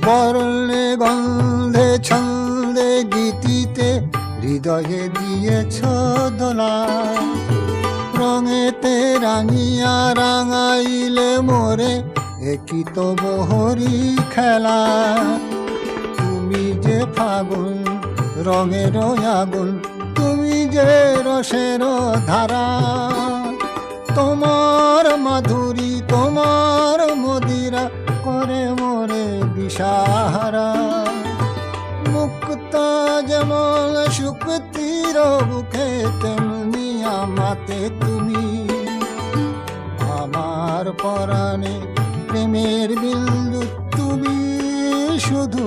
বর্ণে গন্ধে ছন্দে গীতিতে হৃদয়ে দিয়েছ দোলা, রঙেতে রাঙিয়া রাঙাইলে মোরে একই তো বহরি খেলা। তুমি যে ফাগুন রঙের আগুন, তুমি যে রসের ধারা, তোমার মাধুরী তোমার মদিরা করে মোরে দিশাহারা। মুক্ত যেমন শুক্তির বুকে তেমনি আমাতে তুমি, আমার পরাণে প্রেমের বিন্দু তুমি শুধু।